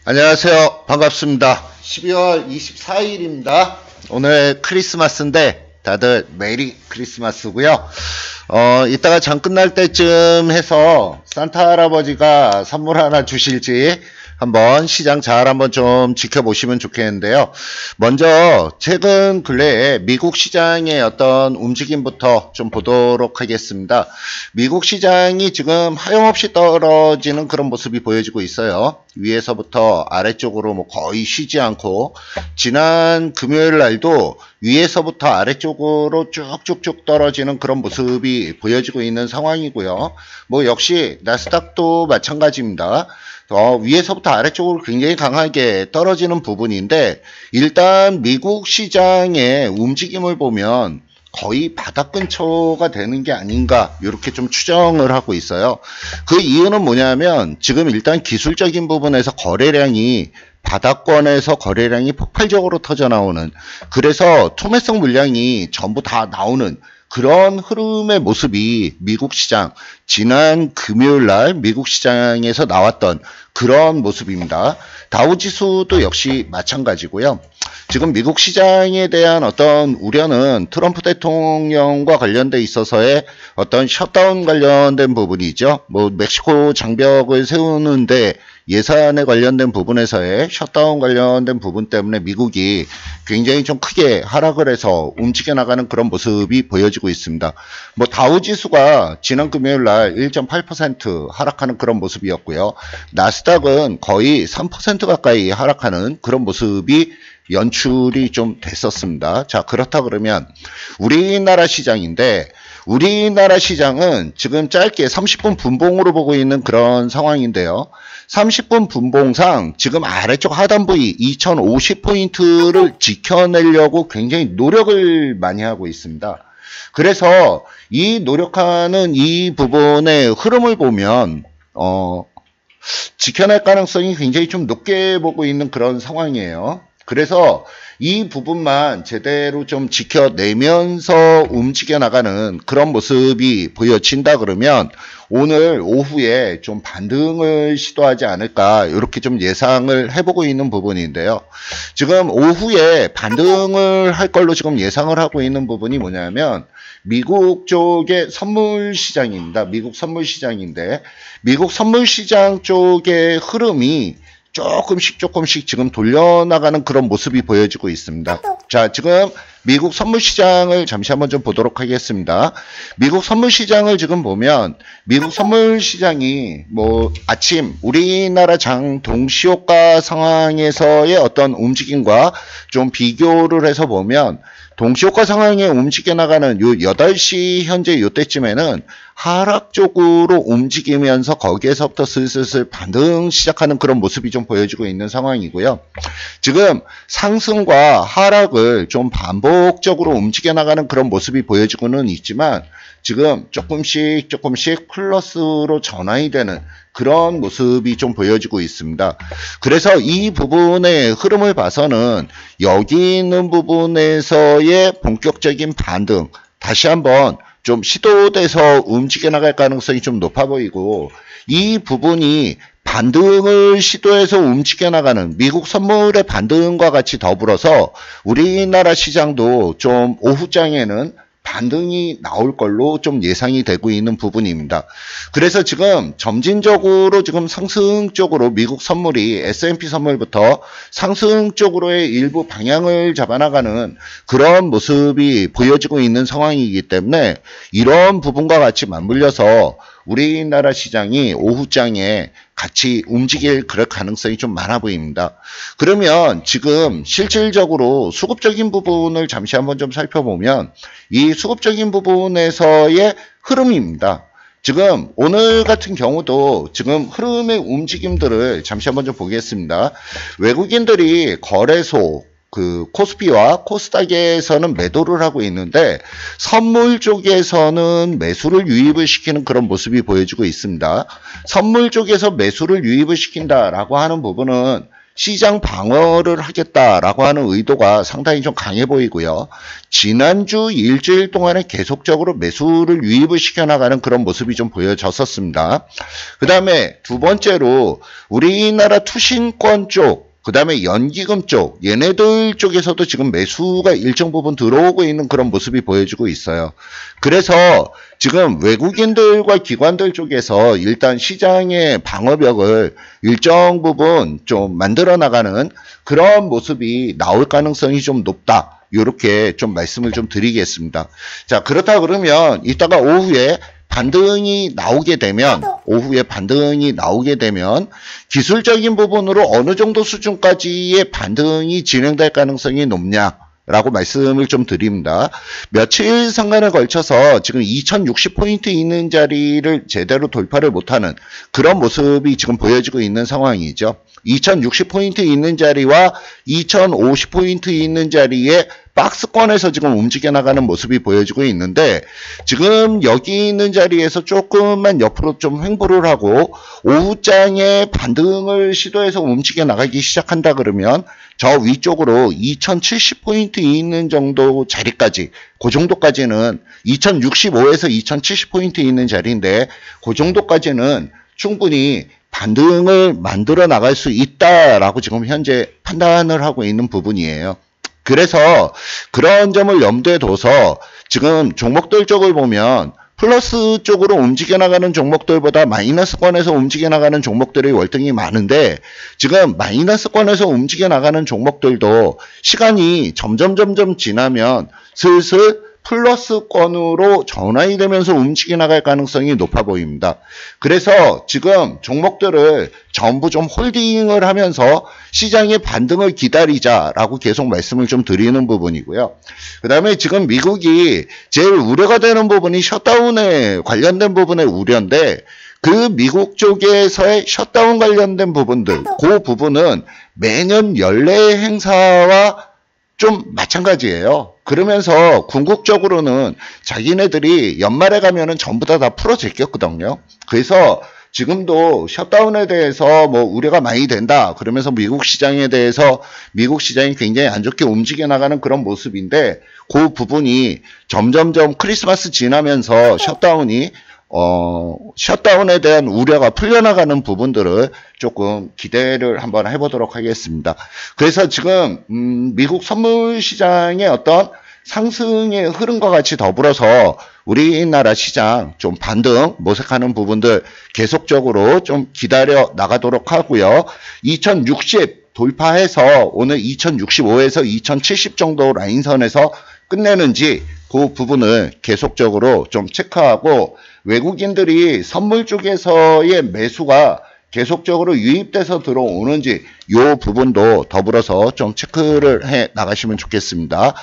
안녕하세요. 반갑습니다. 12월 24일입니다. 오늘 크리스마스인데 다들 메리 크리스마스고요. 이따가 장 끝날 때쯤 해서 산타 할아버지가 선물 하나 주실지 한번 시장 잘 한번 좀 지켜보시면 좋겠는데요. 먼저 최근 근래에 미국 시장의 어떤 움직임부터 좀 보도록 하겠습니다. 미국 시장이 지금 하염없이 떨어지는 그런 모습이 보여지고 있어요. 위에서부터 아래쪽으로 뭐 거의 쉬지 않고 지난 금요일 날도 위에서부터 아래쪽으로 쭉쭉쭉 떨어지는 그런 모습이 보여지고 있는 상황이고요. 뭐 역시 나스닥도 마찬가지입니다. 위에서부터 아래쪽으로 굉장히 강하게 떨어지는 부분인데 일단 미국 시장의 움직임을 보면 거의 바닥 근처가 되는 게 아닌가 이렇게 좀 추정을 하고 있어요. 그 이유는 뭐냐면 지금 일단 기술적인 부분에서 거래량이 바닥권에서 거래량이 폭발적으로 터져 나오는, 그래서 투매성 물량이 전부 다 나오는 그런 흐름의 모습이 미국 시장, 지난 금요일 날 미국 시장에서 나왔던 그런 모습입니다. 다우지수도 역시 마찬가지고요. 지금 미국 시장에 대한 어떤 우려는 트럼프 대통령과 관련돼 있어서의 어떤 셧다운 관련된 부분이죠. 뭐 멕시코 장벽을 세우는데 예산에 관련된 부분에서의 셧다운 관련된 부분 때문에 미국이 굉장히 좀 크게 하락을 해서 움직여 나가는 그런 모습이 보여지고 있습니다. 뭐 다우지수가 지난 금요일 날 1.8% 하락하는 그런 모습이었고요. 나스닥은 거의 3% 가까이 하락하는 그런 모습이 연출이 좀 됐었습니다. 자, 그렇다 그러면 우리나라 시장인데 우리나라 시장은 지금 짧게 30분 분봉으로 보고 있는 그런 상황인데요. 30분 분봉상 지금 아래쪽 하단 부위 2050포인트를 지켜내려고 굉장히 노력을 많이 하고 있습니다. 그래서 이 노력하는 이 부분의 흐름을 보면 지켜낼 가능성이 굉장히 좀 높게 보고 있는 그런 상황이에요. 그래서 이 부분만 제대로 좀 지켜내면서 움직여 나가는 그런 모습이 보여진다 그러면 오늘 오후에 좀 반등을 시도하지 않을까 이렇게 좀 예상을 해보고 있는 부분인데요. 지금 오후에 반등을 할 걸로 지금 예상을 하고 있는 부분이 뭐냐면 미국 쪽의 선물 시장입니다. 미국 선물 시장인데 미국 선물 시장 쪽의 흐름이 조금씩 지금 돌려나가는 그런 모습이 보여지고 있습니다. 자, 지금 미국 선물 시장을 잠시 한번 좀 보도록 하겠습니다. 미국 선물 시장을 지금 보면 미국 선물 시장이 뭐 아침 우리나라 장 동시호가 상황에서의 어떤 움직임과 좀 비교를 해서 보면 동시호가 상황에 움직여 나가는 요 8시 현재 요때쯤에는 하락 쪽으로 움직이면서 거기에서부터 슬슬 반등 시작하는 그런 모습이 좀 보여지고 있는 상황이고요. 지금 상승과 하락을 좀 반복적으로 움직여 나가는 그런 모습이 보여지고는 있지만 지금 조금씩 플러스로 전환이 되는 그런 모습이 좀 보여지고 있습니다. 그래서 이 부분의 흐름을 봐서는 여기 있는 부분에서의 본격적인 반등 다시 한번 좀 시도돼서 움직여 나갈 가능성이 좀 높아 보이고, 이 부분이 반등을 시도해서 움직여 나가는 미국 선물의 반등과 같이 더불어서 우리나라 시장도 좀 오후장에는 반등이 나올 걸로 좀 예상이 되고 있는 부분입니다. 그래서 지금 점진적으로 지금 상승 쪽으로 미국 선물이 S&P 선물부터 상승 쪽으로의 일부 방향을 잡아나가는 그런 모습이 보여지고 있는 상황이기 때문에 이런 부분과 같이 맞물려서 우리나라 시장이 오후장에 같이 움직일 그럴 가능성이 좀 많아 보입니다. 그러면 지금 실질적으로 수급적인 부분을 잠시 한번 좀 살펴보면 이 수급적인 부분에서의 흐름입니다. 지금 오늘 같은 경우도 지금 흐름의 움직임들을 잠시 한번 좀 보겠습니다. 외국인들이 거래소 코스피와 코스닥에서는 매도를 하고 있는데 선물 쪽에서는 매수를 유입을 시키는 그런 모습이 보여지고 있습니다. 선물 쪽에서 매수를 유입을 시킨다라고 하는 부분은 시장 방어를 하겠다라고 하는 의도가 상당히 좀 강해 보이고요. 지난주 일주일 동안에 계속적으로 매수를 유입을 시켜나가는 그런 모습이 좀 보여졌었습니다. 그 다음에 두 번째로 우리나라 투신권 쪽, 그 다음에 연기금 쪽, 얘네들 쪽에서도 지금 매수가 일정 부분 들어오고 있는 그런 모습이 보여지고 있어요. 그래서 지금 외국인들과 기관들 쪽에서 일단 시장의 방어벽을 일정 부분 좀 만들어 나가는 그런 모습이 나올 가능성이 좀 높다. 이렇게 좀 말씀을 좀 드리겠습니다. 자, 그렇다 그러면 이따가 오후에 반등이 나오게 되면 기술적인 부분으로 어느 정도 수준까지의 반등이 진행될 가능성이 높냐라고 말씀을 좀 드립니다. 며칠 상간에 걸쳐서 지금 2060포인트 있는 자리를 제대로 돌파를 못하는 그런 모습이 지금 보여지고 있는 상황이죠. 2060포인트 있는 자리와 2050포인트 있는 자리에 박스권에서 지금 움직여 나가는 모습이 보여지고 있는데 지금 여기 있는 자리에서 조금만 옆으로 좀 횡보를 하고 오후장에 반등을 시도해서 움직여 나가기 시작한다 그러면 저 위쪽으로 2070포인트 있는 정도 자리까지, 그 정도까지는 2065에서 2070포인트 있는 자리인데 그 정도까지는 충분히 반등을 만들어 나갈 수 있다라고 지금 현재 판단을 하고 있는 부분이에요. 그래서 그런 점을 염두에 둬서 지금 종목들 쪽을 보면 플러스 쪽으로 움직여 나가는 종목들보다 마이너스권에서 움직여 나가는 종목들이 월등히 많은데 지금 마이너스권에서 움직여 나가는 종목들도 시간이 점점 지나면 슬슬 플러스권으로 전환이 되면서 움직여 나갈 가능성이 높아 보입니다. 그래서 지금 종목들을 전부 좀 홀딩을 하면서 시장의 반등을 기다리자라고 계속 말씀을 좀 드리는 부분이고요. 그 다음에 지금 미국이 제일 우려가 되는 부분이 셧다운에 관련된 부분의 우려인데 그 미국 쪽에서의 셧다운 관련된 부분들, 그 부분은 매년 연례 행사와 좀 마찬가지예요. 그러면서 궁극적으로는 자기네들이 연말에 가면은 전부 다 풀어제꼈거든요. 그래서 지금도 셧다운에 대해서 뭐 우려가 많이 된다. 그러면서 미국 시장에 대해서 미국 시장이 굉장히 안 좋게 움직여 나가는 그런 모습인데 그 부분이 점점점 크리스마스 지나면서 셧다운에 대한 우려가 풀려나가는 부분들을 조금 기대를 한번 해보도록 하겠습니다. 그래서 지금 미국 선물 시장의 어떤 상승의 흐름과 같이 더불어서 우리나라 시장 좀 반등 모색하는 부분들 계속적으로 좀 기다려 나가도록 하고요. 2060 돌파해서 오늘 2065에서 2070 정도 라인선에서 끝내는지 그 부분을 계속적으로 좀 체크하고 외국인들이 선물 쪽에서의 매수가 계속적으로 유입돼서 들어오는지 이 부분도 더불어서 좀 체크를 해 나가시면 좋겠습니다.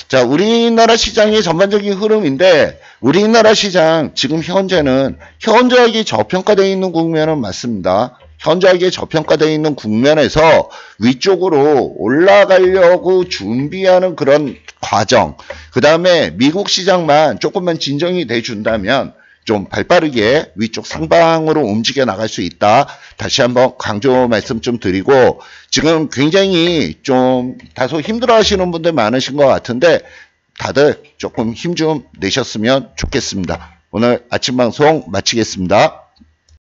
자, 우리나라 시장의 전반적인 흐름인데 우리나라 시장 지금 현재는 현저하게 저평가되어 있는 국면은 맞습니다. 현저하게 저평가되어 있는 국면에서 위쪽으로 올라가려고 준비하는 그런 과정, 그 다음에 미국 시장만 조금만 진정이 돼준다면 좀 발빠르게 위쪽 상방으로 움직여 나갈 수 있다. 다시 한번 강조 말씀 좀 드리고 지금 굉장히 좀 다소 힘들어 하시는 분들 많으신 것 같은데 다들 조금 힘 좀 내셨으면 좋겠습니다. 오늘 아침 방송 마치겠습니다.